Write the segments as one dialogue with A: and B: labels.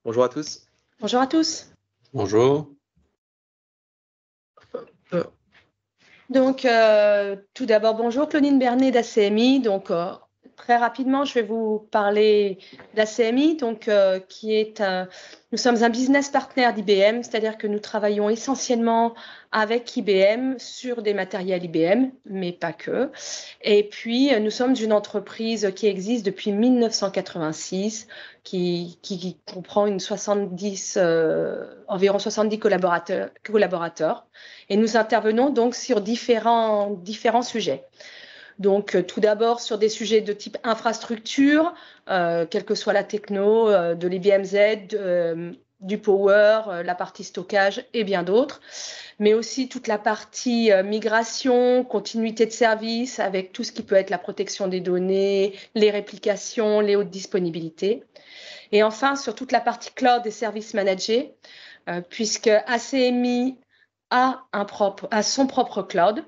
A: Bonjour à tous.
B: Bonjour à tous.
C: Bonjour.
B: Donc, tout d'abord, bonjour, Claudine Bernet d'ACMI. Donc, très rapidement, je vais vous parler d'ACMI, donc, nous sommes un business partner d'IBM, c'est-à-dire que nous travaillons essentiellement avec IBM sur des matériels IBM, mais pas que. Et puis, nous sommes une entreprise qui existe depuis 1986, qui comprend environ 70 collaborateurs. Et nous intervenons donc sur différents sujets. Donc, tout d'abord sur des sujets de type infrastructure, quelle que soit la techno, de l'IBM Z, du power, la partie stockage et bien d'autres, mais aussi toute la partie migration, continuité de service, avec tout ce qui peut être la protection des données, les réplications, les hautes disponibilités. Et enfin, sur toute la partie cloud et services managés, puisque ACMI a son propre cloud.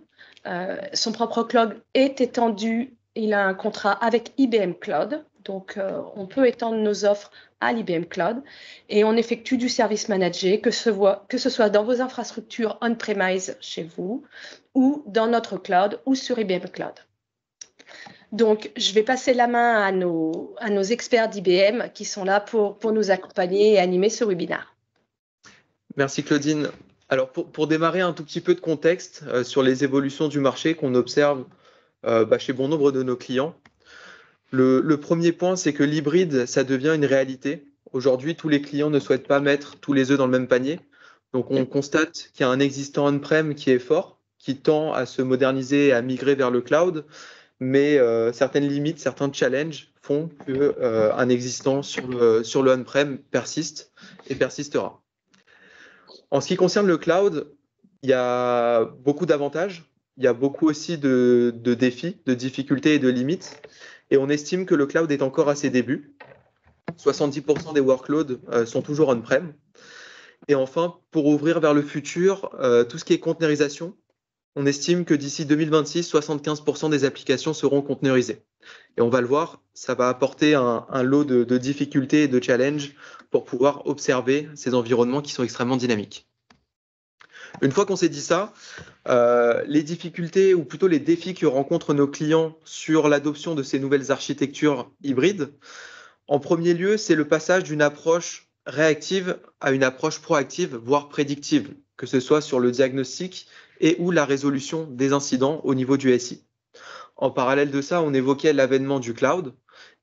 B: Son propre cloud est étendu, il a un contrat avec IBM Cloud, donc on peut étendre nos offres à l'IBM Cloud et on effectue du service managé, que ce soit dans vos infrastructures on-premise chez vous ou dans notre cloud ou sur IBM Cloud. Donc, je vais passer la main à nos experts d'IBM qui sont là pour nous accompagner et animer ce webinaire.
A: Merci Claudine. Alors pour démarrer un tout petit peu de contexte sur les évolutions du marché qu'on observe chez bon nombre de nos clients. Le premier point, c'est que l'hybride, ça devient une réalité. Aujourd'hui, tous les clients ne souhaitent pas mettre tous les œufs dans le même panier. Donc on constate qu'il y a un existant on-prem qui est fort, qui tend à se moderniser et à migrer vers le cloud, mais certaines limites, certains challenges font qu'un existant sur le on-prem persiste et persistera. En ce qui concerne le cloud, il y a beaucoup d'avantages, il y a beaucoup aussi de défis, de difficultés et de limites. Et on estime que le cloud est encore à ses débuts. 70% des workloads sont toujours on-prem. Et enfin, pour ouvrir vers le futur, tout ce qui est conteneurisation, on estime que d'ici 2026, 75% des applications seront conteneurisées. Et on va le voir, ça va apporter un lot de difficultés et de challenges pour pouvoir observer ces environnements qui sont extrêmement dynamiques. Une fois qu'on s'est dit ça, les difficultés ou plutôt les défis que rencontrent nos clients sur l'adoption de ces nouvelles architectures hybrides, en premier lieu, c'est le passage d'une approche réactive à une approche proactive, voire prédictive, que ce soit sur le diagnostic et ou la résolution des incidents au niveau du SI. En parallèle de ça, on évoquait l'avènement du cloud.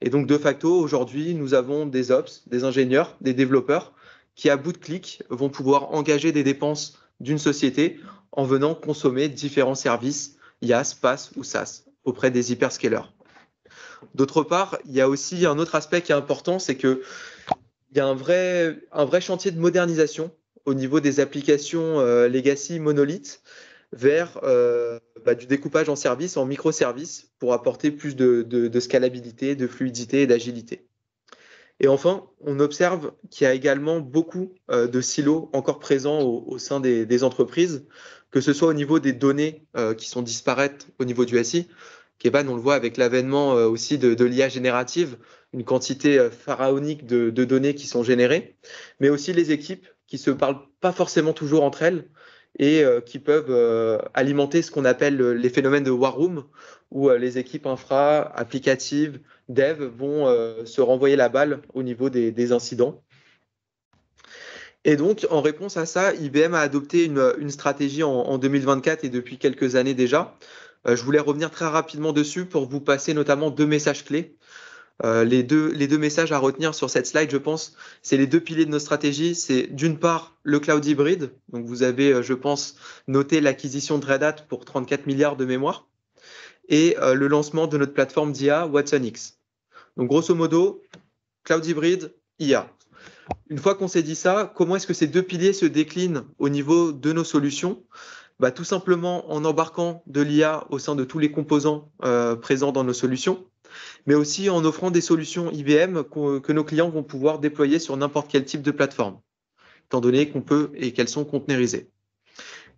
A: Et donc, de facto, aujourd'hui, nous avons des ops, des ingénieurs, des développeurs qui, à bout de clic, vont pouvoir engager des dépenses d'une société en venant consommer différents services IaaS, PaaS ou SaaS auprès des hyperscalers. D'autre part, il y a aussi un autre aspect qui est important, c'est qu'il y a un vrai chantier de modernisation au niveau des applications legacy monolithes vers du découpage en services, en microservices, pour apporter plus de scalabilité, de fluidité et d'agilité. Et enfin, on observe qu'il y a également beaucoup de silos encore présents au sein des entreprises, que ce soit au niveau des données qui sont disparaîtres au niveau du SI. Kevan, on le voit avec l'avènement aussi de l'IA générative, une quantité pharaonique de données qui sont générées, mais aussi les équipes qui ne se parlent pas forcément toujours entre elles et qui peuvent alimenter ce qu'on appelle les phénomènes de war room, où les équipes infra, applicatives, dev vont se renvoyer la balle au niveau des incidents. Et donc, en réponse à ça, IBM a adopté une stratégie en 2024 et depuis quelques années déjà. Je voulais revenir très rapidement dessus pour vous passer notamment deux messages clés. Les deux messages à retenir sur cette slide, je pense, c'est les deux piliers de nos stratégies. C'est d'une part le cloud hybride. Donc, vous avez, je pense, noté l'acquisition de Red Hat pour 34 milliards de mémoire et le lancement de notre plateforme d'IA watsonx. Donc, grosso modo, cloud hybride, IA. Une fois qu'on s'est dit ça, comment est-ce que ces deux piliers se déclinent au niveau de nos solutions ? Tout simplement en embarquant de l'IA au sein de tous les composants présents dans nos solutions, mais aussi en offrant des solutions IBM que nos clients vont pouvoir déployer sur n'importe quel type de plateforme, étant donné qu'on peut et qu'elles sont conteneurisées.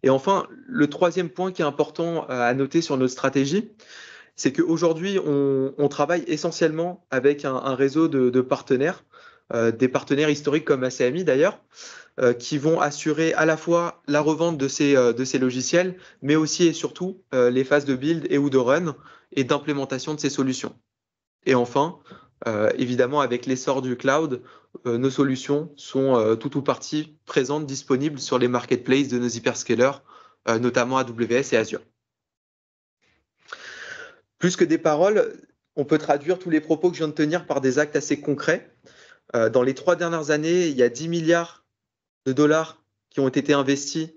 A: Et enfin, le troisième point qui est important à noter sur notre stratégie, c'est qu'aujourd'hui, on travaille essentiellement avec un réseau de partenaires des partenaires historiques comme ACMI d'ailleurs, qui vont assurer à la fois la revente de ces logiciels, mais aussi et surtout les phases de build et ou de run et d'implémentation de ces solutions. Et enfin, évidemment, avec l'essor du cloud, nos solutions sont tout ou partie présentes, disponibles sur les marketplaces de nos hyperscalers, notamment AWS et Azure. Plus que des paroles, on peut traduire tous les propos que je viens de tenir par des actes assez concrets. Dans les 3 dernières années, il y a 10 milliards de dollars qui ont été investis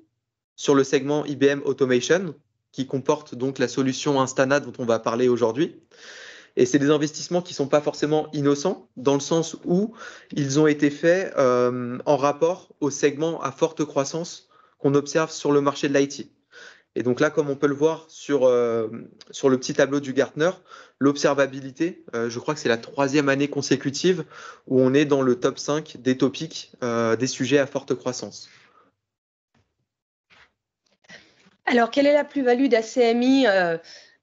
A: sur le segment IBM Automation, qui comporte donc la solution Instana dont on va parler aujourd'hui. Et c'est des investissements qui ne sont pas forcément innocents, dans le sens où ils ont été faits en rapport au segment à forte croissance qu'on observe sur le marché de l'IT. Et donc là, comme on peut le voir sur le petit tableau du Gartner, l'observabilité, je crois que c'est la 3e année consécutive où on est dans le top 5 des topics des sujets à forte croissance.
B: Alors, quelle est la plus-value d'ACMI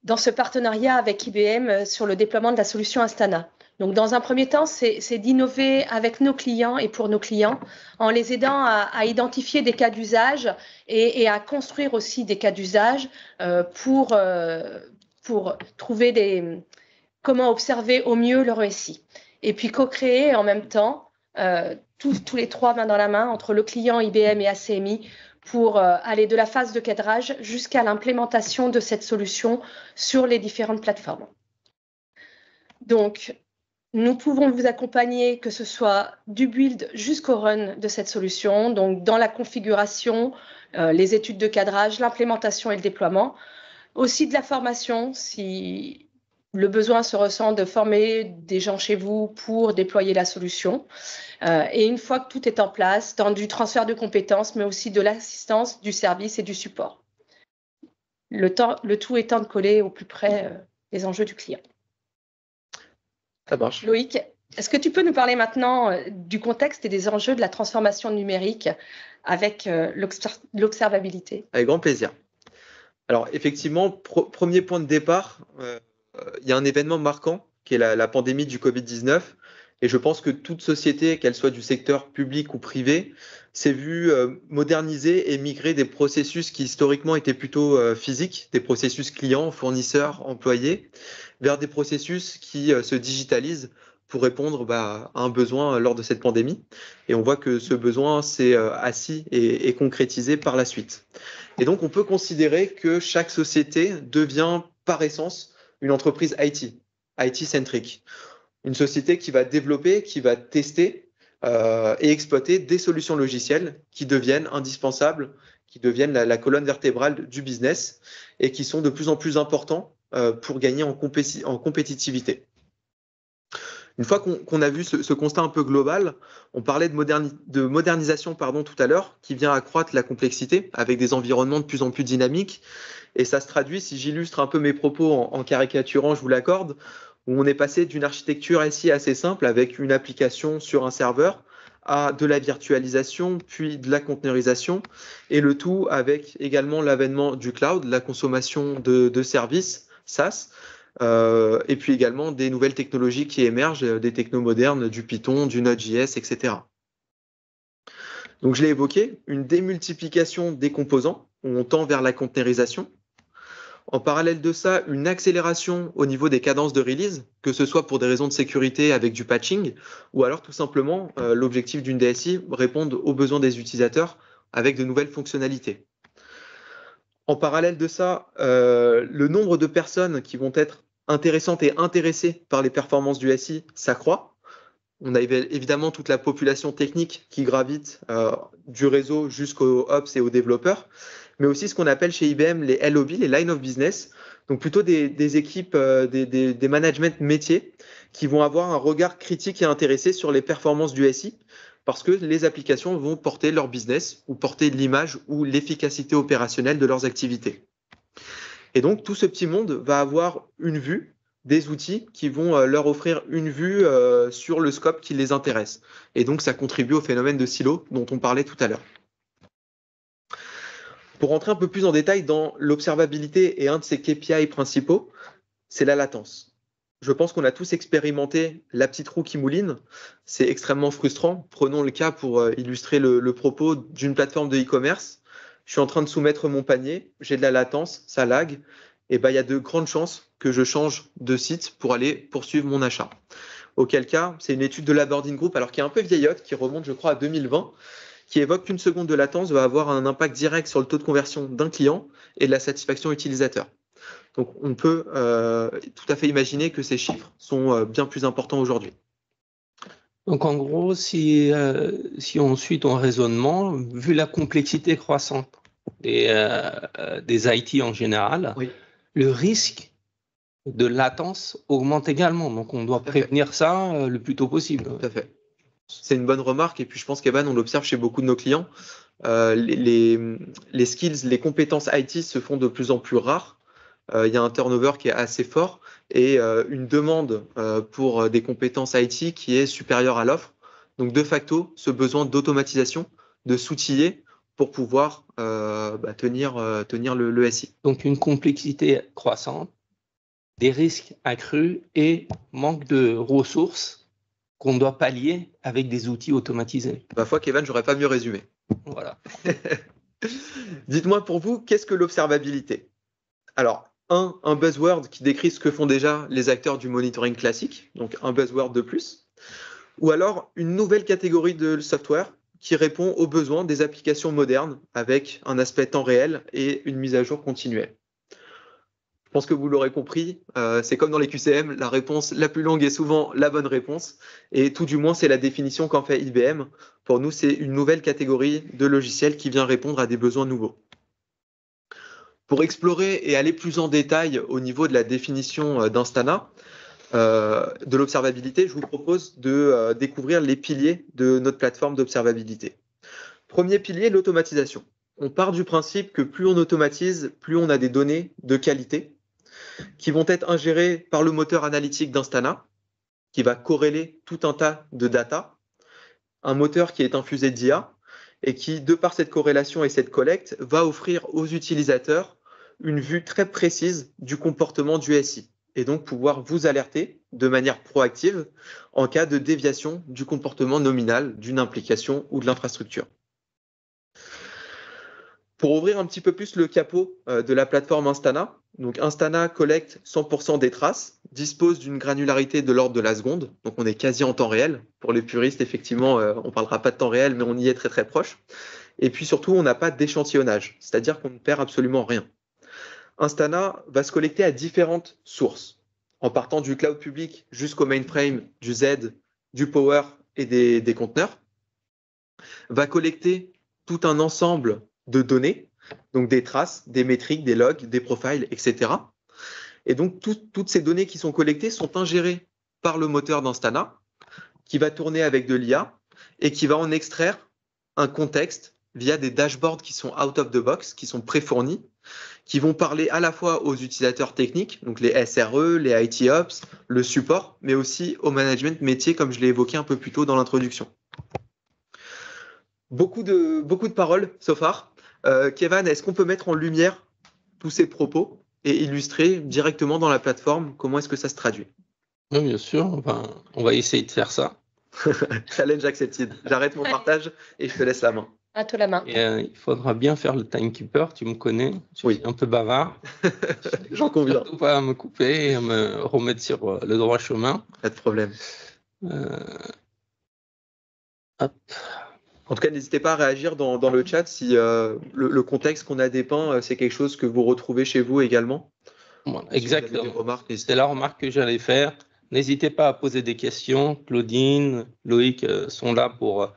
B: dans ce partenariat avec IBM sur le déploiement de la solution Instana? Donc, dans un premier temps, c'est d'innover avec nos clients et pour nos clients en les aidant à identifier des cas d'usage et à construire aussi des cas d'usage pour trouver comment observer au mieux leur SI. Et puis co-créer en même temps, tous les 3 main dans la main entre le client IBM et ACMI pour aller de la phase de cadrage jusqu'à l'implémentation de cette solution sur les différentes plateformes. Donc, nous pouvons vous accompagner, que ce soit du build jusqu'au run de cette solution, donc dans la configuration, les études de cadrage, l'implémentation et le déploiement. Aussi de la formation, si le besoin se ressent de former des gens chez vous pour déployer la solution. Et une fois que tout est en place, dans du transfert de compétences, mais aussi de l'assistance, du service et du support. Le tout étant de coller au plus près des enjeux du client.
A: Ça marche.
B: Loïc, est-ce que tu peux nous parler maintenant du contexte et des enjeux de la transformation numérique avec l'observabilité?
A: Avec grand plaisir. Alors effectivement, premier point de départ, il y a un événement marquant qui est la pandémie du Covid-19. Et je pense que toute société, qu'elle soit du secteur public ou privé, s'est vue moderniser et migrer des processus qui historiquement étaient plutôt physiques, des processus clients, fournisseurs, employés, vers des processus qui se digitalisent pour répondre à un besoin lors de cette pandémie. Et on voit que ce besoin s'est assis et concrétisé par la suite. Et donc, on peut considérer que chaque société devient par essence une entreprise IT-centrique. Une société qui va développer, qui va tester et exploiter des solutions logicielles qui deviennent indispensables, qui deviennent la colonne vertébrale du business et qui sont de plus en plus importants pour gagner en compétitivité. Une fois qu'on a vu ce constat un peu global, on parlait de modernisation tout à l'heure, qui vient accroître la complexité avec des environnements de plus en plus dynamiques. Et ça se traduit, si j'illustre un peu mes propos en caricaturant, je vous l'accorde, où on est passé d'une architecture SI assez simple avec une application sur un serveur à de la virtualisation, puis de la conteneurisation, et le tout avec également l'avènement du cloud, la consommation de services SaaS, et puis également des nouvelles technologies qui émergent, des technos modernes, du Python, du Node.js, etc. Donc je l'ai évoqué, une démultiplication des composants, où on tend vers la conteneurisation. En parallèle de ça, une accélération au niveau des cadences de release, que ce soit pour des raisons de sécurité avec du patching, ou alors tout simplement l'objectif d'une DSI, répondre aux besoins des utilisateurs avec de nouvelles fonctionnalités. En parallèle de ça, le nombre de personnes qui vont être intéressantes et intéressées par les performances du SI s'accroît. On a évidemment toute la population technique qui gravite du réseau jusqu'aux ops et aux développeurs, mais aussi ce qu'on appelle chez IBM les LOB, les Line of Business, donc plutôt des équipes, des managements métiers qui vont avoir un regard critique et intéressé sur les performances du SI, parce que les applications vont porter leur business ou porter l'image ou l'efficacité opérationnelle de leurs activités. Et donc, tout ce petit monde va avoir une vue, des outils qui vont leur offrir une vue sur le scope qui les intéresse. Et donc, ça contribue au phénomène de silo dont on parlait tout à l'heure. Pour rentrer un peu plus en détail dans l'observabilité et un de ses KPI principaux, c'est la latence. je pense qu'on a tous expérimenté la petite roue qui mouline. C'est extrêmement frustrant. Prenons le cas pour illustrer le propos d'une plateforme de e-commerce. Je suis en train de soumettre mon panier, j'ai de la latence, ça lag. Et ben, il y a de grandes chances que je change de site pour aller poursuivre mon achat. Auquel cas, c'est une étude de l'Aberdeen Group, alors qui est un peu vieillotte, qui remonte, je crois, à 2020, qui évoque qu'une seconde de latence va avoir un impact direct sur le taux de conversion d'un client et de la satisfaction utilisateur. Donc, on peut tout à fait imaginer que ces chiffres sont bien plus importants aujourd'hui.
C: Donc, en gros, si on suit ton raisonnement, vu la complexité croissante des IT en général,
A: oui,
C: le risque de latence augmente également. Donc, on doit prévenir ça le plus tôt possible.
A: Tout à fait. C'est une bonne remarque. Et puis, je pense qu'Evan, on l'observe chez beaucoup de nos clients. Les skills, les compétences IT se font de plus en plus rares. Il y a un turnover qui est assez fort et une demande pour des compétences IT qui est supérieure à l'offre. Donc, de facto, ce besoin d'automatisation, de s'outiller pour pouvoir tenir le SI.
C: Donc, une complexité croissante, des risques accrus et manque de ressources qu'on doit pallier avec des outils automatisés.
A: Ma foi, Kevin, j'aurais pas mieux résumé.
C: Voilà.
A: Dites-moi pour vous, qu'est-ce que l'observabilité? Alors, un buzzword qui décrit ce que font déjà les acteurs du monitoring classique, donc un buzzword de plus, ou alors une nouvelle catégorie de software qui répond aux besoins des applications modernes avec un aspect temps réel et une mise à jour continuelle. Je pense que vous l'aurez compris, c'est comme dans les QCM, la réponse la plus longue est souvent la bonne réponse, et tout du moins c'est la définition qu'en fait IBM. Pour nous, c'est une nouvelle catégorie de logiciels qui vient répondre à des besoins nouveaux. Pour explorer et aller plus en détail au niveau de la définition d'Instana, de l'observabilité, je vous propose de découvrir les piliers de notre plateforme d'observabilité. Premier pilier, l'automatisation. On part du principe que plus on automatise, plus on a des données de qualité qui vont être ingérées par le moteur analytique d'Instana, qui va corréler tout un tas de data, un moteur qui est infusé d'IA et qui, de par cette corrélation et cette collecte, va offrir aux utilisateurs une vue très précise du comportement du SI et donc pouvoir vous alerter de manière proactive en cas de déviation du comportement nominal d'une application ou de l'infrastructure. Pour ouvrir un petit peu plus le capot de la plateforme Instana, donc Instana collecte 100% des traces, dispose d'une granularité de l'ordre de la seconde, donc on est quasi en temps réel. Pour les puristes, effectivement, on ne parlera pas de temps réel, mais on y est très très proche. Et puis surtout, on n'a pas d'échantillonnage, c'est-à-dire qu'on ne perd absolument rien. Instana va se connecter à différentes sources, en partant du cloud public jusqu'au mainframe, du Z, du Power et des conteneurs, va collecter tout un ensemble de données, donc des traces, des métriques, des logs, des profiles, etc. Et donc, toutes ces données qui sont collectées sont ingérées par le moteur d'Instana, qui va tourner avec de l'IA et qui va en extraire un contexte via des dashboards qui sont out of the box, qui sont préfournis, qui vont parler à la fois aux utilisateurs techniques, donc les SRE, les IT Ops, le support, mais aussi au management métier, comme je l'ai évoqué un peu plus tôt dans l'introduction. Beaucoup de paroles, so far. Kevin, est-ce qu'on peut mettre en lumière tous ces propos et illustrer directement dans la plateforme comment est-ce que ça se traduit?
C: Oui, bien sûr, on va essayer de faire ça.
A: Challenge accepted. J'arrête mon partage et je te laisse la main.
B: À toi la main.
C: Et, il faudra bien faire le timekeeper, tu me connais, je suis un peu bavard.
A: J'en conviens.
C: Surtout pas à me couper et à me remettre sur le droit chemin.
A: Pas de problème.
C: Hop.
A: En tout cas, n'hésitez pas à réagir dans le chat si le contexte qu'on a dépeint, c'est quelque chose que vous retrouvez chez vous également.
C: Voilà, exactement. C'est la remarque que j'allais faire. N'hésitez pas à poser des questions. Claudine, Loïc sont là pour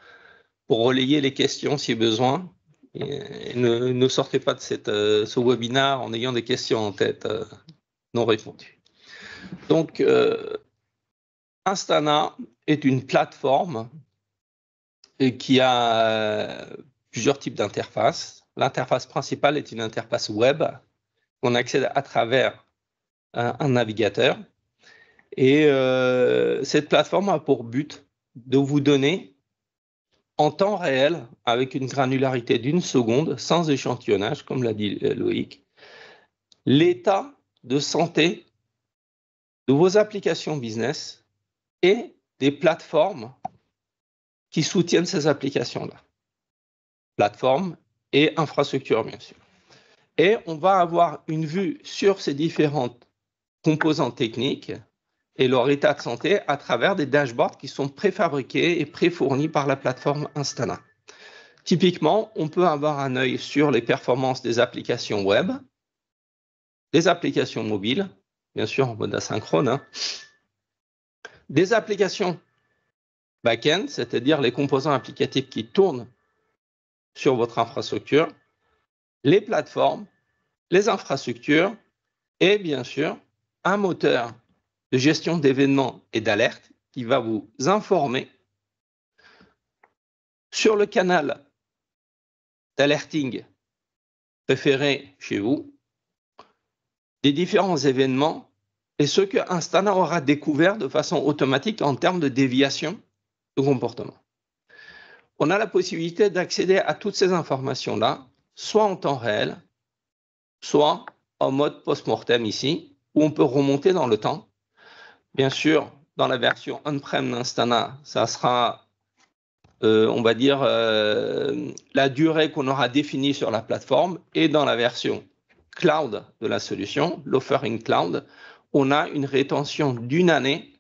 C: relayer les questions si besoin. Et ne sortez pas de ce webinaire en ayant des questions en tête non répondues. Donc, Instana est une plateforme qui a plusieurs types d'interfaces. L'interface principale est une interface web qu'on accède à travers un navigateur. Et cette plateforme a pour but de vous donner en temps réel, avec une granularité d'1 seconde, sans échantillonnage, comme l'a dit Loïc, l'état de santé de vos applications business et des plateformes qui soutiennent ces applications-là. Plateformes et infrastructures, bien sûr. Et on va avoir une vue sur ces différentes composantes techniques et leur état de santé à travers des dashboards qui sont préfabriqués et préfournis par la plateforme Instana. Typiquement, on peut avoir un œil sur les performances des applications web, des applications mobiles, bien sûr en mode asynchrone, hein, des applications back-end, c'est-à-dire les composants applicatifs qui tournent sur votre infrastructure, les plateformes, les infrastructures et bien sûr un moteur de gestion d'événements et d'alerte qui va vous informer sur le canal d'alerting préféré chez vous, des différents événements et ce que Instana aura découvert de façon automatique en termes de déviation de comportement. On a la possibilité d'accéder à toutes ces informations-là, soit en temps réel, soit en mode post-mortem ici, où on peut remonter dans le temps. Bien sûr, dans la version on-prem d'Instana, ça sera, on va dire, la durée qu'on aura définie sur la plateforme. Et dans la version cloud de la solution, l'offering cloud, on a une rétention d'1 année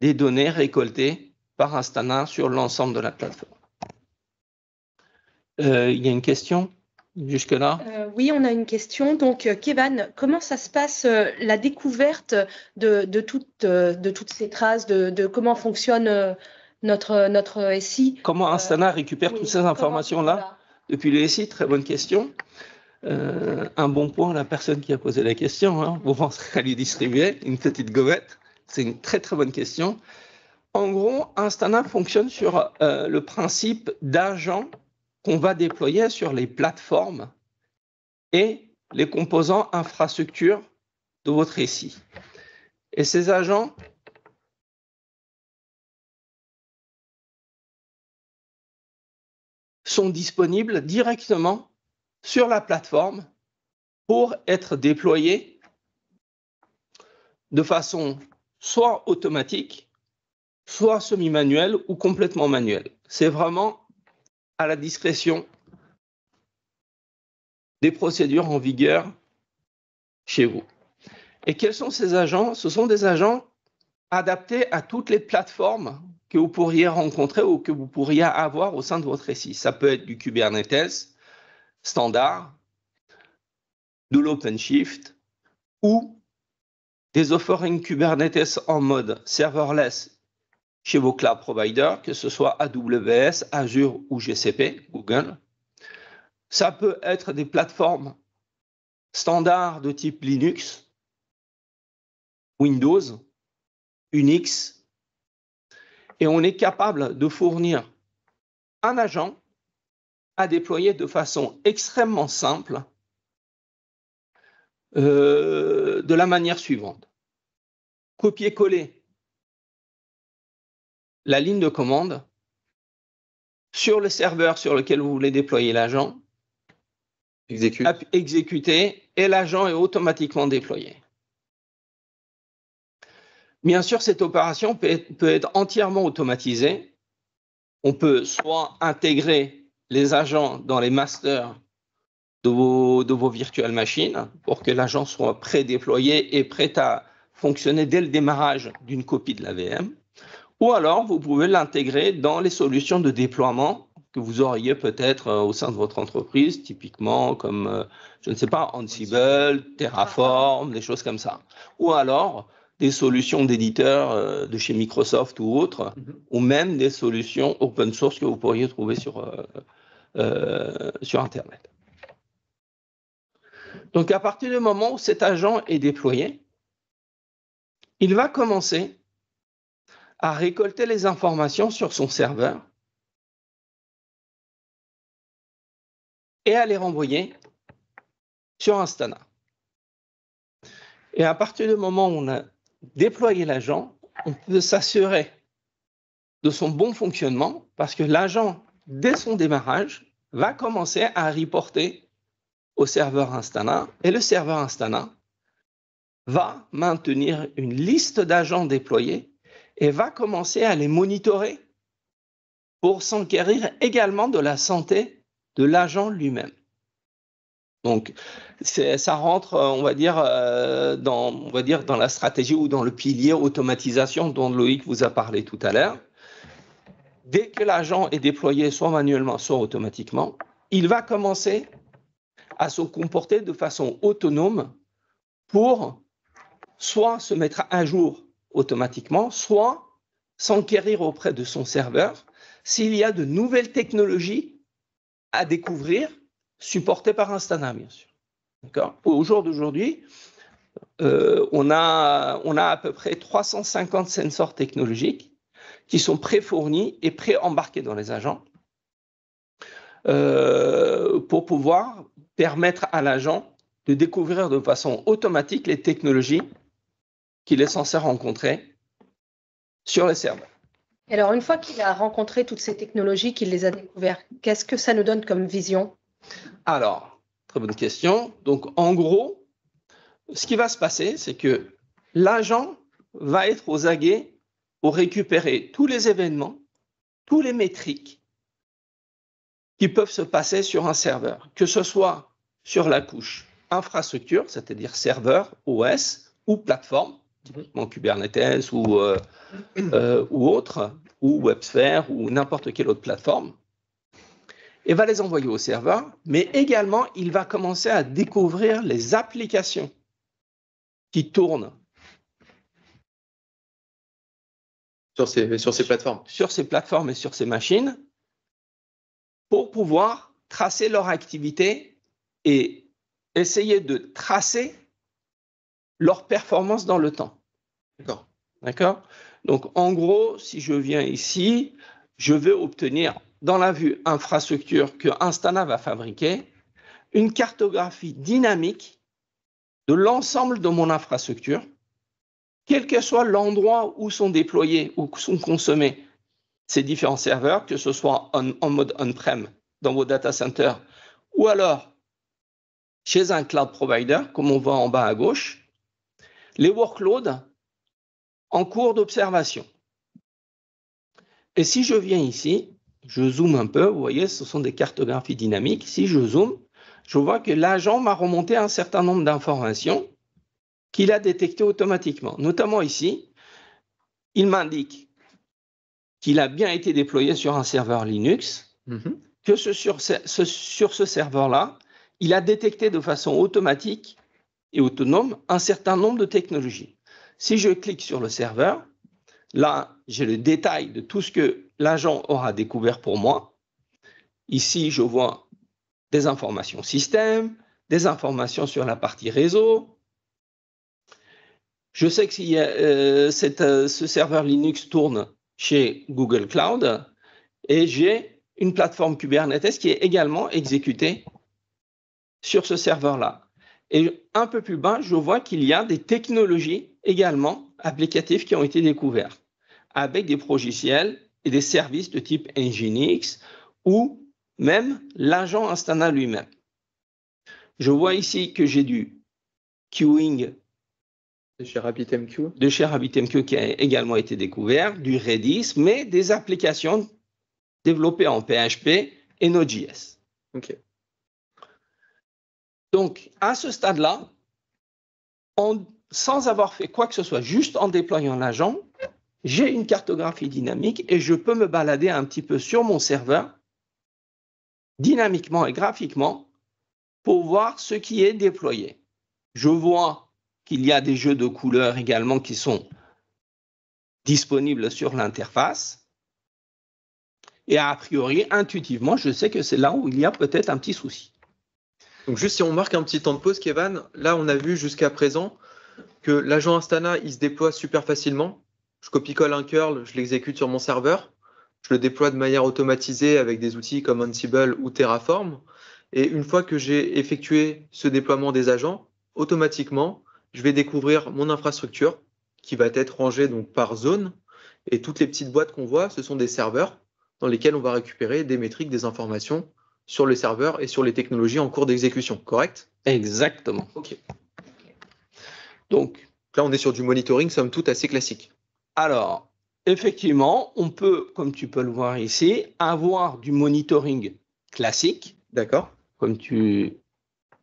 C: des données récoltées par Instana sur l'ensemble de la plateforme. Il y a une question jusque-là?
B: Oui, on a une question. Donc, Kevan, comment ça se passe la découverte de toutes ces traces, de comment fonctionne notre SI?
C: Comment Instana récupère toutes ces informations-là depuis le SI? Très bonne question. Un bon point à la personne qui a posé la question. Hein. Vous penserez à lui distribuer une petite gommette. C'est une très très bonne question. En gros, Instana fonctionne sur le principe d'agents qu'on va déployer sur les plateformes et les composants infrastructures de votre SI. Et ces agents sont disponibles directement sur la plateforme pour être déployés de façon soit automatique, soit semi-manuelle ou complètement manuelle. C'est vraiment à la discrétion des procédures en vigueur chez vous. Et quels sont ces agents? Ce sont des agents adaptés à toutes les plateformes que vous pourriez rencontrer ou que vous pourriez avoir au sein de votre SI. Ça peut être du Kubernetes standard, de l'OpenShift ou des offerings Kubernetes en mode serverless chez vos cloud providers, que ce soit AWS, Azure ou GCP, Google. Ça peut être des plateformes standards de type Linux, Windows, Unix, et on est capable de fournir un agent à déployer de façon extrêmement simple de la manière suivante. Copier-coller la ligne de commande sur le serveur sur lequel vous voulez déployer l'agent, exécuter, et l'agent est automatiquement déployé. Bien sûr, cette opération peut être entièrement automatisée. On peut soit intégrer les agents dans les masters de vos virtual machines pour que l'agent soit pré-déployé et prêt à fonctionner dès le démarrage d'une copie de la VM. Ou alors, vous pouvez l'intégrer dans les solutions de déploiement que vous auriez peut-être au sein de votre entreprise, typiquement comme, je ne sais pas, Ansible, Terraform, des choses comme ça. Ou alors, des solutions d'éditeurs de chez Microsoft ou autres, ou même des solutions open source que vous pourriez trouver sur Internet. Donc, à partir du moment où cet agent est déployé, il va commencer à récolter les informations sur son serveur et à les renvoyer sur Instana. Et à partir du moment où on a déployé l'agent, on peut s'assurer de son bon fonctionnement parce que l'agent, dès son démarrage, va commencer à reporter au serveur Instana et le serveur Instana va maintenir une liste d'agents déployés et va commencer à les monitorer pour s'enquérir également de la santé de l'agent lui-même. Donc, ça rentre, on va dire, dans la stratégie ou dans le pilier automatisation dont Loïc vous a parlé tout à l'heure. Dès que l'agent est déployé soit manuellement, soit automatiquement, il va commencer à se comporter de façon autonome pour soit se mettre à jour automatiquement, soit s'enquérir auprès de son serveur s'il y a de nouvelles technologies à découvrir, supportées par Instana, bien sûr. Au jour d'aujourd'hui, on a à peu près 350 sensors technologiques qui sont pré-fournis et pré-embarqués dans les agents pour pouvoir permettre à l'agent de découvrir de façon automatique les technologies qu'il est censé rencontrer sur les serveurs.
B: Alors, une fois qu'il a rencontré toutes ces technologies, qu'il les a découvertes, qu'est-ce que ça nous donne comme vision?
C: Alors, très bonne question. Donc, en gros, ce qui va se passer, c'est que l'agent va être aux aguets pour récupérer tous les événements, tous les métriques qui peuvent se passer sur un serveur, que ce soit sur la couche infrastructure, c'est-à-dire serveur, OS ou plateforme, typiquement Kubernetes ou autre, ou WebSphere ou n'importe quelle autre plateforme, et va les envoyer au serveur, mais également, il va commencer à découvrir les applications qui tournent
A: sur ces plateformes.
C: Sur ces plateformes et sur ces machines pour pouvoir tracer leur activité et essayer de tracer leur performance dans le temps.
A: D'accord.
C: D'accord? Donc, en gros, si je viens ici, je vais obtenir dans la vue infrastructure que Instana va fabriquer une cartographie dynamique de l'ensemble de mon infrastructure, quel que soit l'endroit où sont déployés ou sont consommés ces différents serveurs, que ce soit en mode on-prem dans vos data centers ou alors chez un cloud provider, comme on voit en bas à gauche, les workloads en cours d'observation. Et si je viens ici, je zoome un peu, vous voyez, ce sont des cartographies dynamiques. Si je zoome, je vois que l'agent m'a remonté un certain nombre d'informations qu'il a détectées automatiquement. Notamment ici, il m'indique qu'il a bien été déployé sur un serveur Linux, que sur ce serveur-là, il a détecté de façon automatique et autonome un certain nombre de technologies. Si je clique sur le serveur, là, j'ai le détail de tout ce que l'agent aura découvert pour moi. Ici, je vois des informations système, des informations sur la partie réseau. Je sais que si, ce serveur Linux tourne chez Google Cloud et j'ai une plateforme Kubernetes qui est également exécutée sur ce serveur-là. Et un peu plus bas, je vois qu'il y a des technologies également applicatives qui ont été découvertes avec des logiciels et des services de type Nginx ou même l'agent Instana lui-même. Je vois ici que j'ai du queuing
A: de chez RabbitMQ.
C: De chez RabbitMQ qui a également été découvert, du Redis, mais des applications développées en PHP et Node.js.
A: OK.
C: Donc, à ce stade-là, sans avoir fait quoi que ce soit, juste en déployant l'agent, j'ai une cartographie dynamique et je peux me balader un petit peu sur mon serveur, dynamiquement et graphiquement, pour voir ce qui est déployé. Je vois qu'il y a des jeux de couleurs également qui sont disponibles sur l'interface. Et a priori, intuitivement, je sais que c'est là où il y a peut-être un petit souci.
A: Donc juste si on marque un petit temps de pause, Kevin, là on a vu jusqu'à présent que l'agent Instana, il se déploie super facilement. Je copie-colle un curl, je l'exécute sur mon serveur. Je le déploie de manière automatisée avec des outils comme Ansible ou Terraform. Et une fois que j'ai effectué ce déploiement des agents, automatiquement, je vais découvrir mon infrastructure qui va être rangée donc par zone. Et toutes les petites boîtes qu'on voit, ce sont des serveurs dans lesquels on va récupérer des métriques, des informations sur les serveurs et sur les technologies en cours d'exécution, correct?
C: Exactement.
A: OK.
C: Donc,
A: là, on est sur du monitoring, somme toute, assez classique.
C: Alors, effectivement, on peut, comme tu peux le voir ici, avoir du monitoring classique.
A: D'accord.
C: Comme tu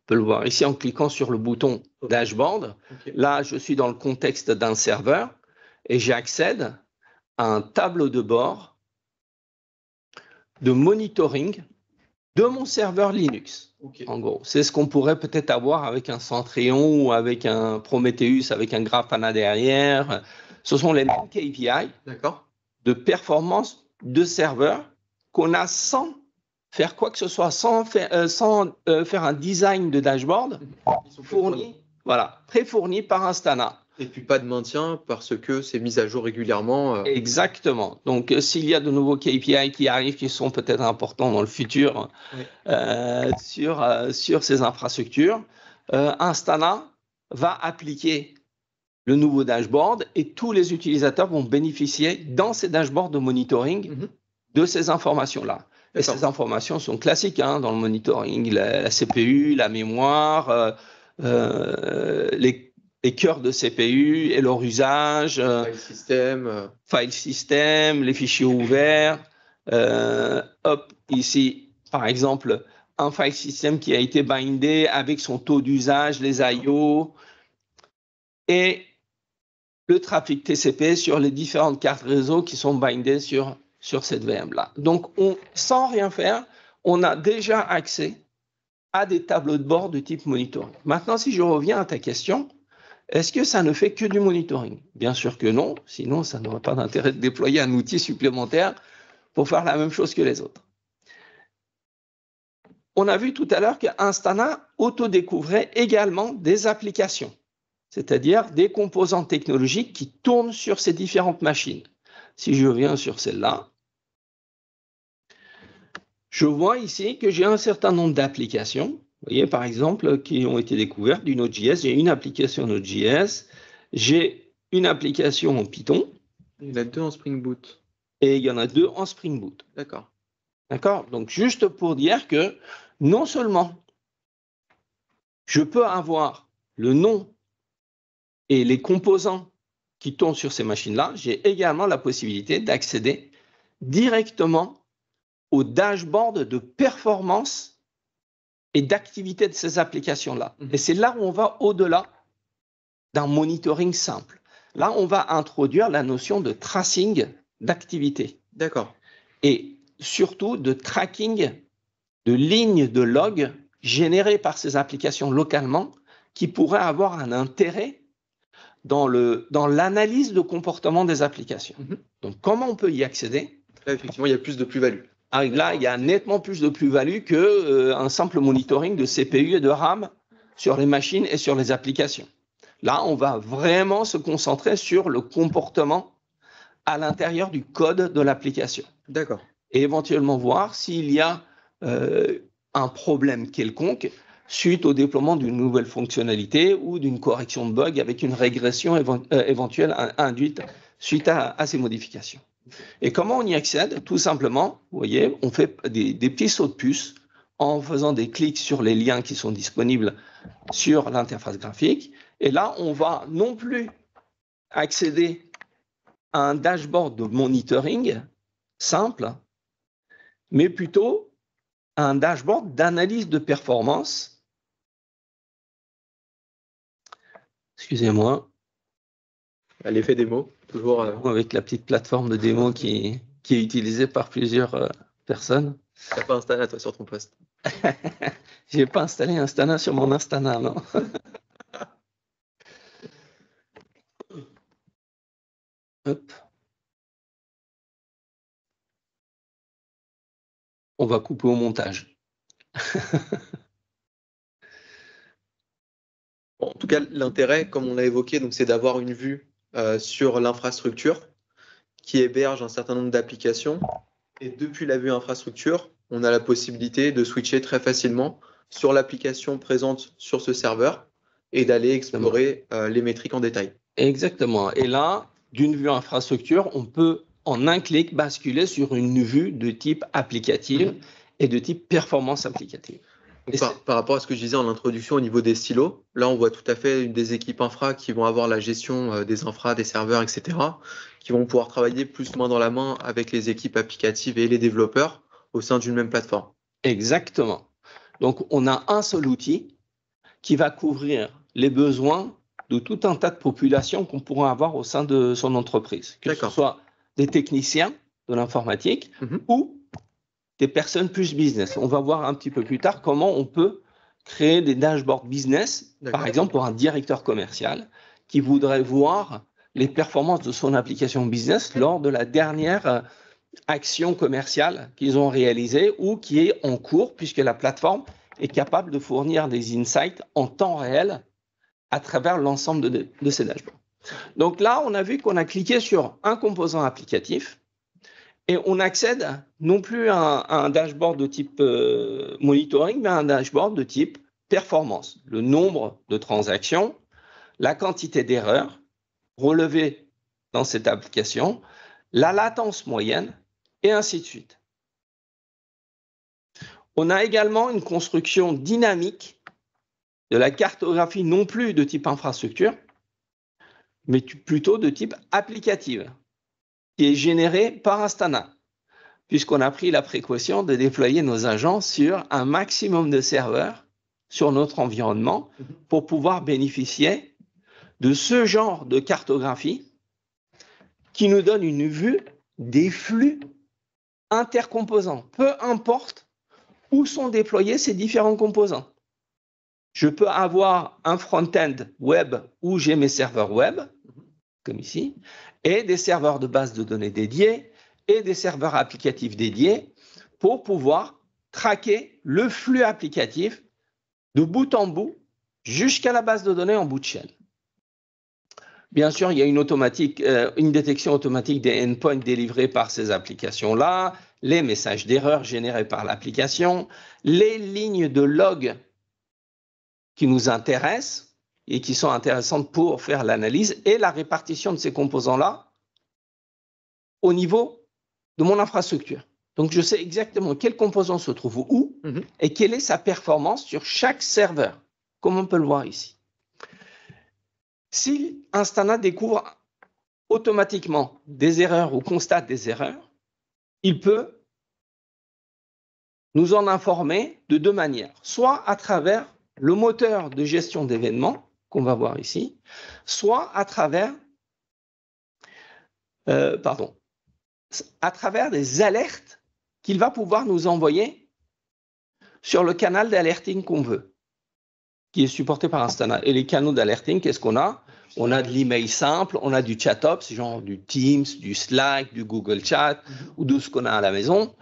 C: peux le voir ici en cliquant sur le bouton dashboard.
A: Okay.
C: Là, je suis dans le contexte d'un serveur et j'accède à un tableau de bord de monitoring de mon serveur Linux.
A: Okay.
C: En gros, c'est ce qu'on pourrait peut-être avoir avec un Centrion ou avec un Prometheus, avec un Grafana derrière. Ce sont les mêmes KPI de performance de serveur qu'on a sans faire quoi que ce soit, sans faire un design de dashboard fourni, voilà, préfourni par Instana.
A: Et puis pas de maintien parce que c'est mis à jour régulièrement.
C: Exactement. Donc, s'il y a de nouveaux KPI qui arrivent, qui sont peut-être importants dans le futur sur ces infrastructures, Instana va appliquer le nouveau dashboard et tous les utilisateurs vont bénéficier dans ces dashboards de monitoring de ces informations-là. Et ces informations sont classiques dans le monitoring, la CPU, la mémoire, les cœurs de CPU et leur usage, file system, les fichiers ouverts. Ici, par exemple, un file system qui a été bindé avec son taux d'usage, les I/O, et le trafic TCP sur les différentes cartes réseau qui sont bindées sur cette VM-là. Donc, sans rien faire, on a déjà accès à des tableaux de bord de type monitoring. Maintenant, si je reviens à ta question, est-ce que ça ne fait que du monitoring? Bien sûr que non, sinon ça n'aurait pas d'intérêt de déployer un outil supplémentaire pour faire la même chose que les autres. On a vu tout à l'heure qu'Instana autodécouvrait également des applications, c'est-à-dire des composants technologiques qui tournent sur ces différentes machines. Si je viens sur celle-là, je vois ici que j'ai un certain nombre d'applications. Vous voyez, par exemple, qui ont été découvertes du Node.js. J'ai une application Node.js, j'ai une application en Python.
A: Il y en a deux en Spring Boot.
C: Et il y en a deux en Spring Boot.
A: D'accord.
C: D'accord. Donc, juste pour dire que non seulement je peux avoir le nom et les composants qui tournent sur ces machines-là, j'ai également la possibilité d'accéder directement au dashboard de performance et d'activité de ces applications-là. Et c'est là où on va au-delà d'un monitoring simple. Là, on va introduire la notion de tracing d'activité.
A: D'accord.
C: Et surtout de tracking de lignes de log générées par ces applications localement qui pourraient avoir un intérêt dans l'analyse de comportement des applications. Donc, comment on peut y accéder?
A: Là, effectivement, il y a plus de plus-value.
C: Là, il y a nettement plus de plus-value qu'un simple monitoring de CPU et de RAM sur les machines et sur les applications. Là, on va vraiment se concentrer sur le comportement à l'intérieur du code de l'application.
A: D'accord.
C: Et éventuellement voir s'il y a un problème quelconque suite au déploiement d'une nouvelle fonctionnalité ou d'une correction de bug avec une régression éventuelle induite suite à ces modifications. Et comment on y accède? Tout simplement, vous voyez, on fait des petits sauts de puce en faisant des clics sur les liens qui sont disponibles sur l'interface graphique. Et là, on va non plus accéder à un dashboard de monitoring simple, mais plutôt à un dashboard d'analyse de performance. Excusez-moi.
A: L'effet démo, toujours.
C: Avec la petite plateforme de démo qui est utilisée par plusieurs personnes.
A: Tu n'as pas Instana, toi, sur ton poste?
C: Je n'ai pas installé Instana sur mon Instana, non. Hop. On va couper au montage.
A: En tout cas, l'intérêt, comme on l'a évoqué, c'est d'avoir une vue sur l'infrastructure qui héberge un certain nombre d'applications. Et depuis la vue infrastructure, on a la possibilité de switcher très facilement sur l'application présente sur ce serveur et d'aller explorer les métriques en détail.
C: Exactement. Et là, d'une vue infrastructure, on peut en un clic basculer sur une vue de type applicative et de type performance applicative.
A: Par rapport à ce que je disais en introduction au niveau des silos, là on voit tout à fait des équipes infra qui vont avoir la gestion des infra, des serveurs, etc., qui vont pouvoir travailler plus main dans la main avec les équipes applicatives et les développeurs au sein d'une même plateforme.
C: Exactement. Donc on a un seul outil qui va couvrir les besoins de tout un tas de populations qu'on pourra avoir au sein de son entreprise, que ce soit des techniciens de l'informatique ou des personnes plus business. On va voir un petit peu plus tard comment on peut créer des dashboards business, par exemple pour un directeur commercial qui voudrait voir les performances de son application business lors de la dernière action commerciale qu'ils ont réalisée ou qui est en cours, puisque la plateforme est capable de fournir des insights en temps réel à travers l'ensemble de ces dashboards. Donc là, on a vu qu'on a cliqué sur un composant applicatif et on accède non plus à un dashboard de type monitoring, mais à un dashboard de type performance. Le nombre de transactions, la quantité d'erreurs relevées dans cette application, la latence moyenne, et ainsi de suite. On a également une construction dynamique de la cartographie non plus de type infrastructure, mais plutôt de type applicative, qui est générée par Instana, puisqu'on a pris la précaution de déployer nos agents sur un maximum de serveurs sur notre environnement pour pouvoir bénéficier de ce genre de cartographie qui nous donne une vue des flux intercomposants, peu importe où sont déployés ces différents composants. Je peux avoir un front-end web où j'ai mes serveurs web, comme ici, et des serveurs de base de données dédiés et des serveurs applicatifs dédiés pour pouvoir traquer le flux applicatif de bout en bout jusqu'à la base de données en bout de chaîne. Bien sûr, il y a une détection automatique des endpoints délivrés par ces applications-là, les messages d'erreur générés par l'application, les lignes de log qui nous intéressent et qui sont intéressantes pour faire l'analyse et la répartition de ces composants-là au niveau de mon infrastructure. Donc, je sais exactement quel composant se trouve où et quelle est sa performance sur chaque serveur, comme on peut le voir ici. Si Instana découvre automatiquement des erreurs ou constate des erreurs, il peut nous en informer de deux manières. Soit à travers le moteur de gestion d'événements, qu'on va voir ici, soit à travers, à travers des alertes qu'il va pouvoir nous envoyer sur le canal d'alerting qu'on veut, qui est supporté par Instana. Et les canaux d'alerting, qu'est-ce qu'on a? On a de l'email simple, on a du chat-ops, genre du Teams, du Slack, du Google Chat, ou de ce qu'on a à la maison,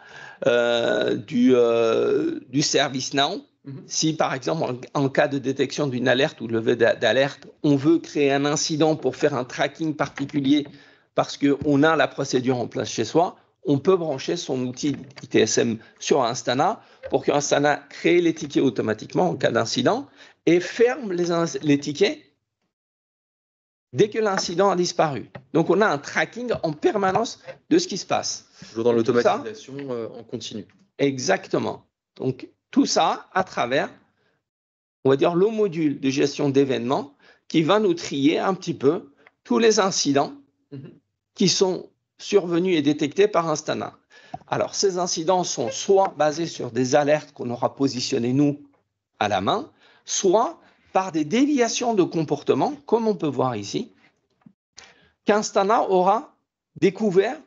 C: du ServiceNow. Si, par exemple, en cas de détection d'une alerte ou de levée d'alerte, on veut créer un incident pour faire un tracking particulier parce qu'on a la procédure en place chez soi, on peut brancher son outil ITSM sur Instana pour qu'Instana crée les tickets automatiquement en cas d'incident et ferme les tickets dès que l'incident a disparu. Donc, on a un tracking en permanence de ce qui se passe.
A: Toujours dans l'automatisation en continu.
C: Exactement. Donc, tout ça à travers, on va dire, le module de gestion d'événements qui va nous trier un petit peu tous les incidents qui sont survenus et détectés par Instana. Alors, ces incidents sont soit basés sur des alertes qu'on aura positionnées, nous, à la main, soit par des déviations de comportement, comme on peut voir ici, qu'Instana aura découvert,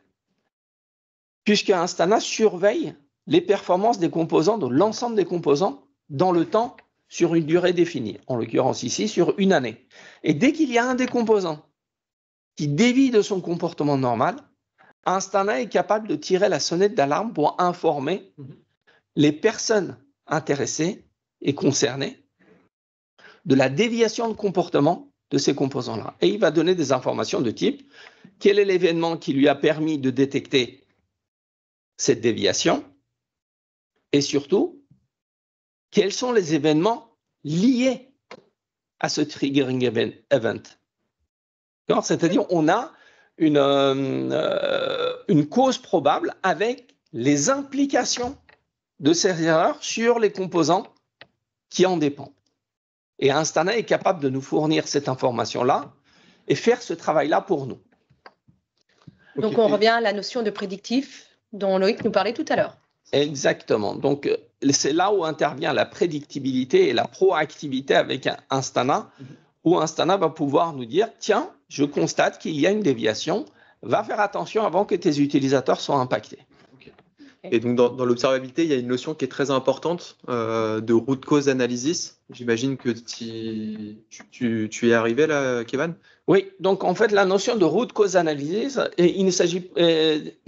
C: puisque Instana surveille les performances des composants, de l'ensemble des composants, dans le temps, sur une durée définie, en l'occurrence ici, sur une année. Et dès qu'il y a un des composants qui dévie de son comportement normal, Instana est capable de tirer la sonnette d'alarme pour informer les personnes intéressées et concernées de la déviation de comportement de ces composants-là. Et il va donner des informations de type quel est l'événement qui lui a permis de détecter cette déviation et surtout quels sont les événements liés à ce triggering event. C'est-à-dire on a une cause probable avec les implications de ces erreurs sur les composants qui en dépendent. Et Instana est capable de nous fournir cette information-là et faire ce travail-là pour nous.
B: Donc, on revient à la notion de prédictif dont Loïc nous parlait tout à l'heure.
C: Exactement. Donc, c'est là où intervient la prédictibilité et la proactivité avec Instana, où Instana va pouvoir nous dire, tiens, je constate qu'il y a une déviation, va faire attention avant que tes utilisateurs soient impactés.
A: Et donc, dans l'observabilité, il y a une notion qui est très importante de root cause analysis. J'imagine que tu y es arrivé là, Kevin?
C: Oui, donc en fait, la notion de root cause analysis,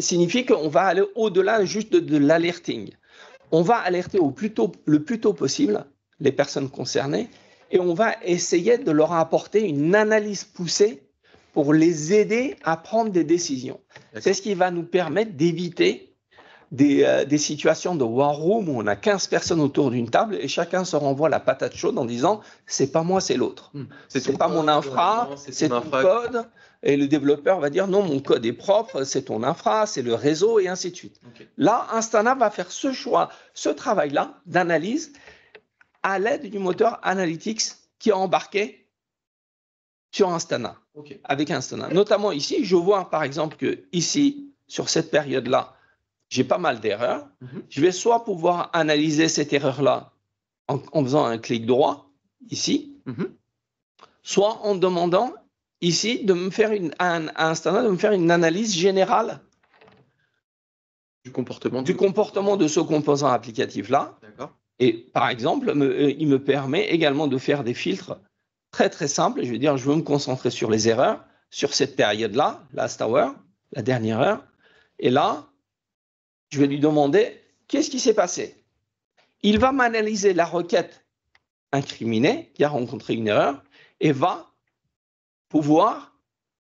C: signifie qu'on va aller au-delà juste de l'alerting. On va alerter le plus tôt possible les personnes concernées et on va essayer de leur apporter une analyse poussée pour les aider à prendre des décisions. C'est ce qui va nous permettre d'éviter des situations de war room où on a 15 personnes autour d'une table et chacun se renvoie la patate chaude en disant c'est pas moi, c'est l'autre. C'est pas mon infra, c'est ton code. Et le développeur va dire non, mon code est propre, c'est ton infra, c'est le réseau et ainsi de suite. Là, Instana va faire ce choix, ce travail-là d'analyse à l'aide du moteur Analytics qui est embarqué sur Instana, avec Instana. Notamment ici, je vois par exemple que ici, sur cette période-là, j'ai pas mal d'erreurs. Je vais soit pouvoir analyser cette erreur-là en faisant un clic droit, ici, soit en demandant ici de me faire à Instana de me faire une analyse générale
A: du comportement
C: de ce composant applicatif-là. Et par exemple, il me permet également de faire des filtres très très simples. Je veux dire, je veux me concentrer sur les erreurs, sur cette période-là, last hour, la dernière heure. Et là, je vais lui demander qu'est-ce qui s'est passé. Il va m'analyser la requête incriminée qui a rencontré une erreur et va pouvoir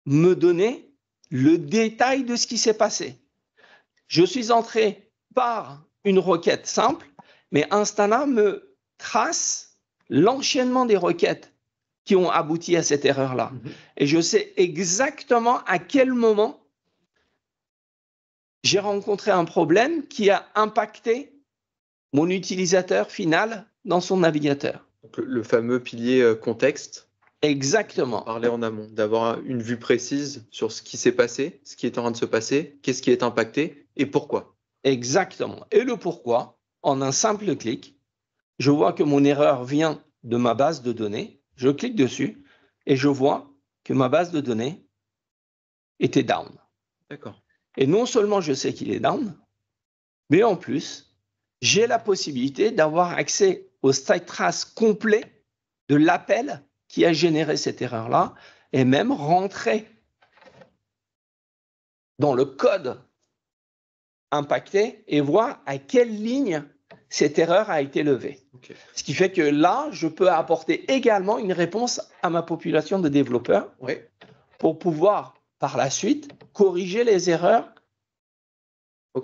C: me donner le détail de ce qui s'est passé. Je suis entré par une requête simple, mais Instana me trace l'enchaînement des requêtes qui ont abouti à cette erreur-là. Et je sais exactement à quel moment j'ai rencontré un problème qui a impacté mon utilisateur final dans son navigateur.
A: Donc le fameux pilier contexte.
C: Exactement.
A: Parler en amont, d'avoir une vue précise sur ce qui s'est passé, ce qui est en train de se passer, qu'est-ce qui est impacté et pourquoi.
C: Exactement. Et le pourquoi, en un simple clic, je vois que mon erreur vient de ma base de données, je clique dessus et je vois que ma base de données était down.
A: D'accord.
C: Et non seulement je sais qu'il est down, mais en plus, j'ai la possibilité d'avoir accès au state trace complet de l'appel qui a généré cette erreur-là et même rentrer dans le code impacté et voir à quelle ligne cette erreur a été levée. Ce qui fait que là, je peux apporter également une réponse à ma population de développeurs pour pouvoir, par la suite, corriger les erreurs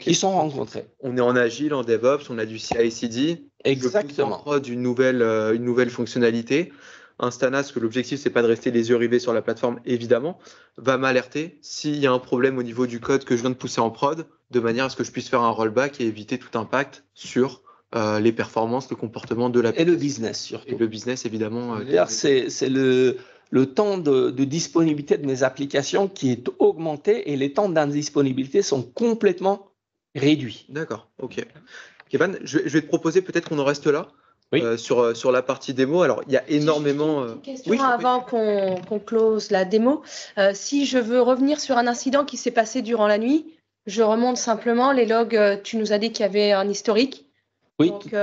C: qui sont rencontrées.
A: On est en agile, en DevOps, on a du CI/CD.
C: Exactement.
A: Je prod une nouvelle fonctionnalité. Instana, parce que l'objectif, c'est pas de rester les yeux rivés sur la plateforme, évidemment, va m'alerter s'il y a un problème au niveau du code que je viens de pousser en prod, de manière à ce que je puisse faire un rollback et éviter tout impact sur les performances, le comportement de l'application.
C: Et le business, surtout.
A: Et le business, évidemment.
C: C'est le temps de disponibilité de mes applications qui est augmenté et les temps d'indisponibilité sont complètement réduits.
A: D'accord, ok. Kevin, je vais te proposer peut-être qu'on en reste là.
C: Oui.
A: Sur la partie démo. Alors, il y a énormément.
B: Une question avant qu'on close la démo. Si je veux revenir sur un incident qui s'est passé durant la nuit, je remonte simplement les logs. Tu nous as dit qu'il y avait un historique.
C: Oui,
B: donc,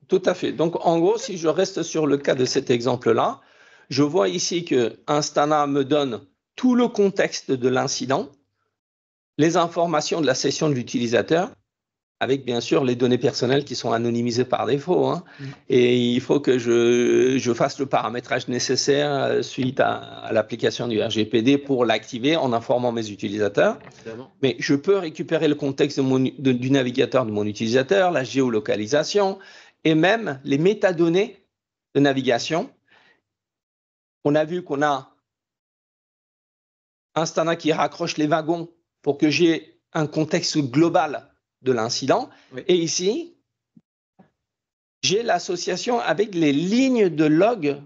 C: tout à fait. Donc, en gros, si je reste sur le cas de cet exemple-là, je vois ici que Instana me donne tout le contexte de l'incident, les informations de la session de l'utilisateur, avec bien sûr les données personnelles qui sont anonymisées par défaut. Hein. Et il faut que je fasse le paramétrage nécessaire suite à l'application du RGPD pour l'activer en informant mes utilisateurs.
A: Évidemment.
C: Mais je peux récupérer le contexte du navigateur de mon utilisateur, la géolocalisation et même les métadonnées de navigation. On a vu qu'on a Instana qui raccroche les wagons pour que j'ai un contexte global de l'incident.
A: Oui.
C: Et ici, j'ai l'association avec les lignes de log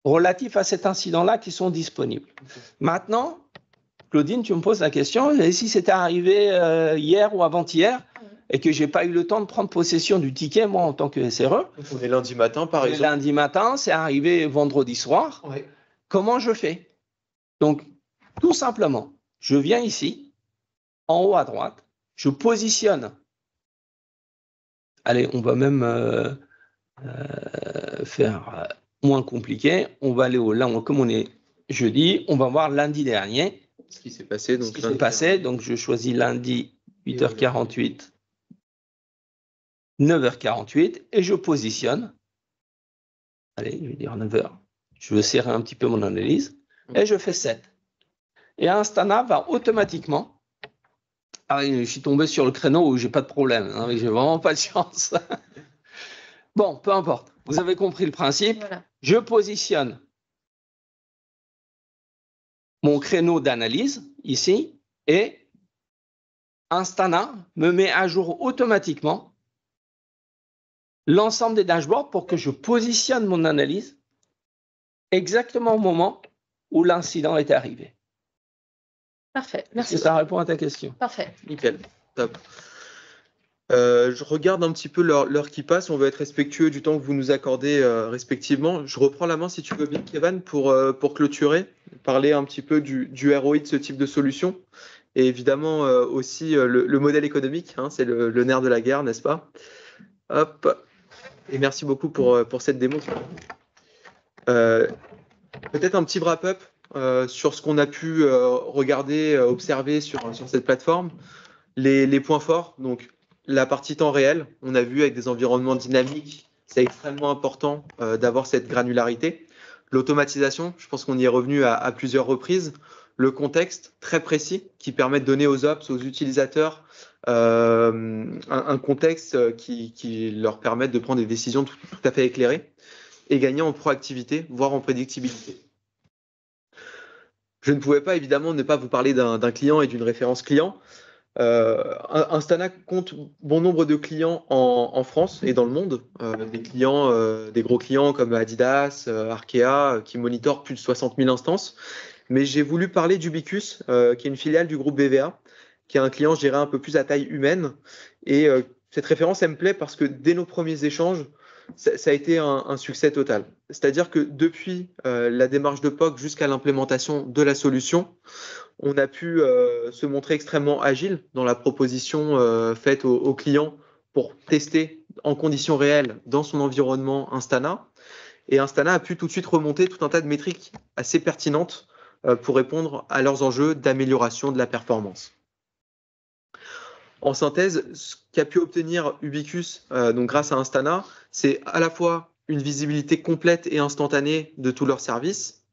C: relatifs à cet incident-là qui sont disponibles. Maintenant, Claudine, tu me poses la question, et si c'était arrivé hier ou avant-hier et que je n'ai pas eu le temps de prendre possession du ticket, moi, en tant que SRE.
A: On est lundi matin, par exemple.
C: Lundi matin, c'est arrivé vendredi soir.
A: Ouais.
C: Comment je fais? Donc, tout simplement, je viens ici, en haut à droite, je positionne. Allez, on va même faire moins compliqué. On va aller comme on est jeudi, on va voir lundi dernier.
A: Ce qui s'est passé. Donc,
C: ce qui s'est passé. Donc, je choisis lundi 8h48, 9h48 et je positionne. Allez, je vais dire 9h. Je veux serrer un petit peu mon analyse et je fais 7. Et Instana va automatiquement. Ah oui, je suis tombé sur le créneau où j'ai pas de problème. Hein, j'ai vraiment pas de chance. Bon, peu importe. Vous avez compris le principe.
B: Voilà.
C: Je positionne mon créneau d'analyse ici et Instana me met à jour automatiquement l'ensemble des dashboards pour que je positionne mon analyse exactement au moment où l'incident est arrivé.
B: Parfait, merci.
C: Ça répond à ta question.
B: Parfait.
A: Nickel, top. Je regarde un petit peu l'heure qui passe. On va être respectueux du temps que vous nous accordez respectivement. Je reprends la main si tu veux bien, Kevin, pour clôturer, parler un petit peu du ROI de ce type de solution. Et évidemment aussi le modèle économique, hein, c'est le nerf de la guerre, n'est-ce pas? Hop. Et merci beaucoup pour cette démo. Peut-être un petit wrap-up sur ce qu'on a pu regarder, observer sur cette plateforme. Les points forts, donc la partie temps réel, on a vu avec des environnements dynamiques, c'est extrêmement important d'avoir cette granularité. L'automatisation, je pense qu'on y est revenu à plusieurs reprises. Le contexte très précis qui permet de donner aux ops, aux utilisateurs, un contexte qui leur permet de prendre des décisions tout à fait éclairées et gagner en proactivité, voire en prédictibilité. Je ne pouvais pas évidemment ne pas vous parler d'un client et d'une référence client. Instana compte bon nombre de clients en France et dans le monde, des gros clients comme Adidas, Arkea, qui monitorent plus de 60 000 instances. Mais j'ai voulu parler d'Ubicus, qui est une filiale du groupe BVA, qui est un client, je dirais, un peu plus à taille humaine. Et cette référence, elle me plaît parce que dès nos premiers échanges, ça a été un succès total. C'est-à-dire que depuis la démarche de POC jusqu'à l'implémentation de la solution, on a pu se montrer extrêmement agile dans la proposition faite aux clients pour tester en conditions réelles dans son environnement Instana. Et Instana a pu tout de suite remonter tout un tas de métriques assez pertinentes pour répondre à leurs enjeux d'amélioration de la performance. En synthèse, ce qu'a pu obtenir Ubicus donc grâce à Instana, c'est à la fois une visibilité complète et instantanée de tous leurs services,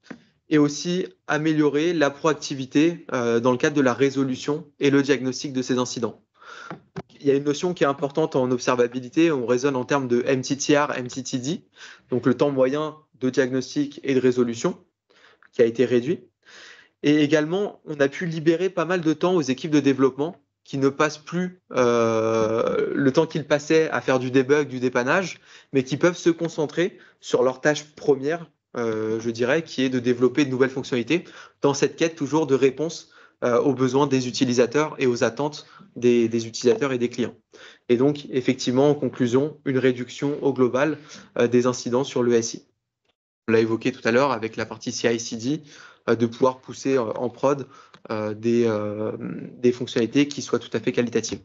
A: et aussi améliorer la proactivité dans le cadre de la résolution et le diagnostic de ces incidents. Il y a une notion qui est importante en observabilité, on raisonne en termes de MTTR, MTTD, donc le temps moyen de diagnostic et de résolution, qui a été réduit. Et également, on a pu libérer pas mal de temps aux équipes de développement qui ne passent plus le temps qu'ils passaient à faire du debug, du dépannage, mais qui peuvent se concentrer sur leur tâche première, je dirais, qui est de développer de nouvelles fonctionnalités dans cette quête toujours de réponse aux besoins des utilisateurs et aux attentes des utilisateurs et des clients. Et donc, effectivement, en conclusion, une réduction au global des incidents sur le SI. On l'a évoqué tout à l'heure avec la partie CI/CD, de pouvoir pousser en prod des fonctionnalités qui soient tout à fait qualitatives.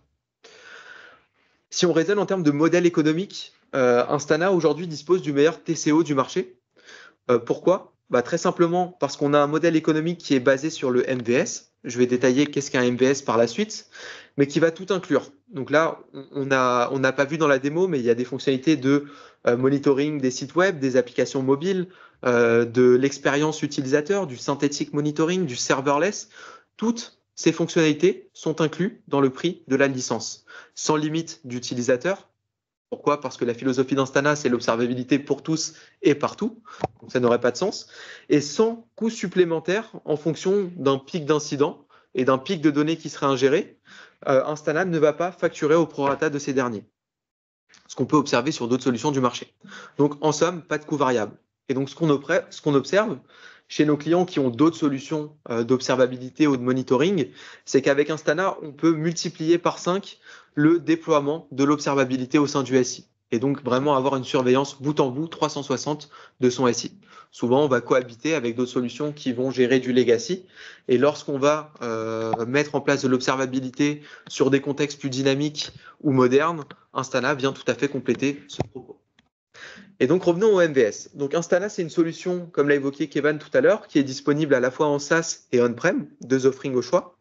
A: Si on raisonne en termes de modèle économique, Instana aujourd'hui dispose du meilleur TCO du marché. Pourquoi? Très simplement parce qu'on a un modèle économique qui est basé sur le MVS. Je vais détailler qu'est-ce qu'un MVS par la suite, mais qui va tout inclure. Donc là, on n'a pas vu dans la démo, mais il y a des fonctionnalités de monitoring des sites web, des applications mobiles, de l'expérience utilisateur, du synthétique monitoring, du serverless. Toutes ces fonctionnalités sont incluses dans le prix de la licence, sans limite d'utilisateur. Pourquoi? Parce que la philosophie d'Instana, c'est l'observabilité pour tous et partout. Donc ça n'aurait pas de sens. Et sans coût supplémentaire en fonction d'un pic d'incident et d'un pic de données qui serait ingéré, Instana ne va pas facturer au prorata de ces derniers. ce qu'on peut observer sur d'autres solutions du marché. Donc, en somme, pas de coût variable. Et donc, ce qu'on observe chez nos clients qui ont d'autres solutions d'observabilité ou de monitoring, c'est qu'avec Instana, on peut multiplier par 5 le déploiement de l'observabilité au sein du SI. Et donc, vraiment avoir une surveillance bout en bout, 360 de son SI. Souvent, on va cohabiter avec d'autres solutions qui vont gérer du legacy. Et lorsqu'on va mettre en place de l'observabilité sur des contextes plus dynamiques ou modernes, Instana vient tout à fait compléter ce propos. Et donc, revenons au MVS. Donc, Instana, c'est une solution, comme l'a évoqué Kevin tout à l'heure, qui est disponible à la fois en SaaS et on-prem, 2 offerings au choix.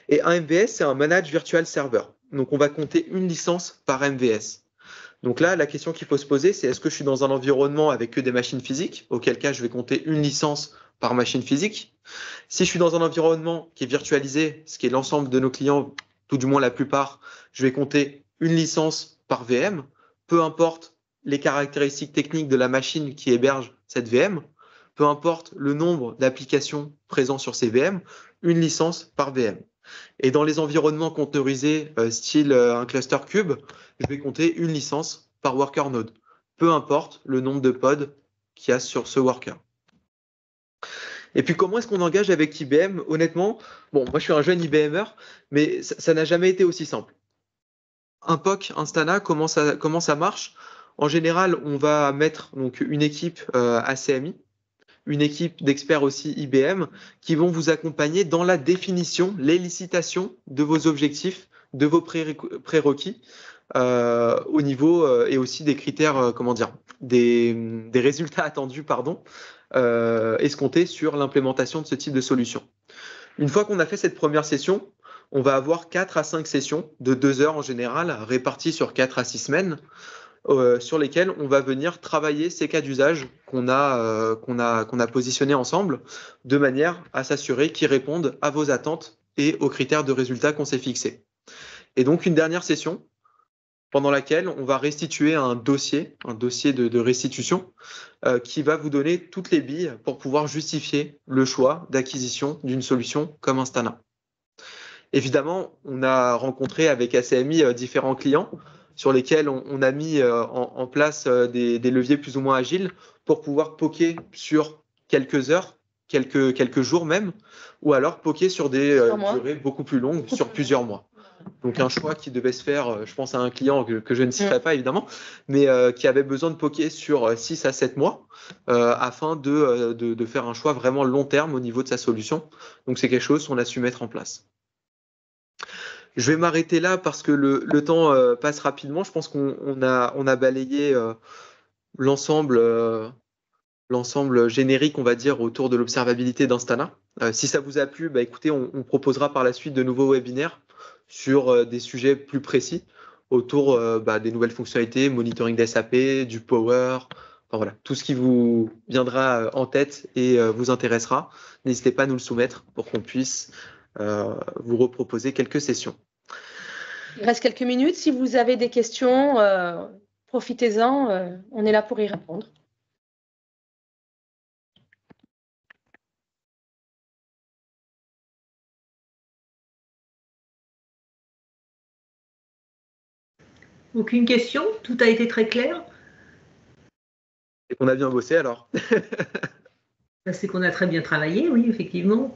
A: Et un MVS, c'est un Managed Virtual Server. Donc, on va compter une licence par MVS. Donc là, la question qu'il faut se poser, c'est est-ce que je suis dans un environnement avec que des machines physiques, auquel cas je vais compter une licence par machine physique. Si je suis dans un environnement qui est virtualisé, ce qui est l'ensemble de nos clients, tout du moins la plupart, je vais compter une licence par VM, peu importe les caractéristiques techniques de la machine qui héberge cette VM, peu importe le nombre d'applications présentes sur ces VM, une licence par VM. Et dans les environnements containerisés, style un cluster cube, je vais compter une licence par worker node, peu importe le nombre de pods qu'il y a sur ce worker. Et puis, comment est-ce qu'on engage avec IBM? Honnêtement, bon, moi je suis un jeune IBMer, mais ça n'a jamais été aussi simple. Un POC Instana, comment ça marche? En général, on va mettre donc une équipe ACMI, une équipe d'experts aussi IBM qui vont vous accompagner dans la définition, l'élucidation de vos objectifs, de vos prérequis au niveau et aussi des critères, des résultats attendus, escomptés sur l'implémentation de ce type de solution. Une fois qu'on a fait cette première session, on va avoir 4 à 5 sessions de 2 heures en général, réparties sur 4 à 6 semaines, sur lesquels on va venir travailler ces cas d'usage qu'on a positionnés ensemble, de manière à s'assurer qu'ils répondent à vos attentes et aux critères de résultats qu'on s'est fixés. Et donc une dernière session pendant laquelle on va restituer un dossier de restitution qui va vous donner toutes les billes pour pouvoir justifier le choix d'acquisition d'une solution comme Instana. Évidemment, on a rencontré avec ACMI différents clients sur lesquels on a mis en place des leviers plus ou moins agiles pour pouvoir poker sur quelques heures, quelques jours même, ou alors poker sur des durées beaucoup plus longues, sur plusieurs mois. Donc un choix qui devait se faire, je pense à un client que je ne citerai pas évidemment, mais qui avait besoin de poker sur 6 à 7 mois afin de faire un choix vraiment long terme au niveau de sa solution. Donc c'est quelque chose qu'on a su mettre en place. Je vais m'arrêter là parce que le temps passe rapidement. Je pense qu'on a balayé l'ensemble générique, on va dire, autour de l'observabilité d'Instana. Si ça vous a plu, écoutez, on proposera par la suite de nouveaux webinaires sur des sujets plus précis autour des nouvelles fonctionnalités, monitoring d'SAP, du Power, enfin, voilà, tout ce qui vous viendra en tête et vous intéressera. N'hésitez pas à nous le soumettre pour qu'on puisse vous reproposer quelques sessions.
B: Il reste quelques minutes. Si vous avez des questions, profitez-en. On est là pour y répondre.
D: Aucune question? Tout a été très clair?
A: Et qu'on a bien bossé alors.
D: C'est qu'on a très bien travaillé, oui, effectivement.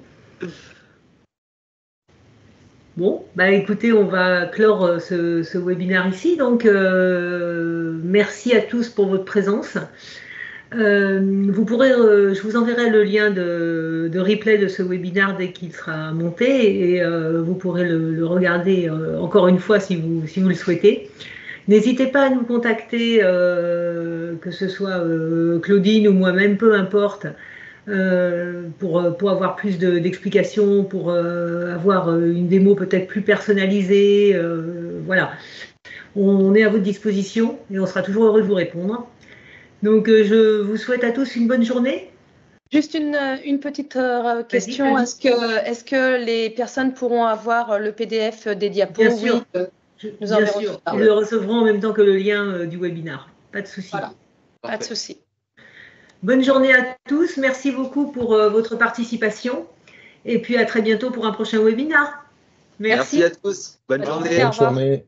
D: Bon, écoutez, on va clore ce webinaire ici. Donc, merci à tous pour votre présence. Je vous enverrai le lien de replay de ce webinaire dès qu'il sera monté et vous pourrez le regarder encore une fois si vous le souhaitez. N'hésitez pas à nous contacter, que ce soit Claudine ou moi-même, peu importe, pour avoir plus d'explications, pour avoir une démo peut-être plus personnalisée. Voilà, on est à votre disposition et on sera toujours heureux de vous répondre. Donc, je vous souhaite à tous une bonne journée.
B: Juste une petite question. Est-ce que les personnes pourront avoir le PDF des diapos?
D: Bien sûr.
B: Oui,
D: bien sûr. Ils le recevront en même temps que le lien du webinaire. Pas de souci.
B: Voilà. Pas de souci.
D: Bonne journée à tous. Merci beaucoup pour votre participation. Et puis à très bientôt pour un prochain webinaire. Merci.
A: Merci à tous. Bonne journée.
B: Bonne journée.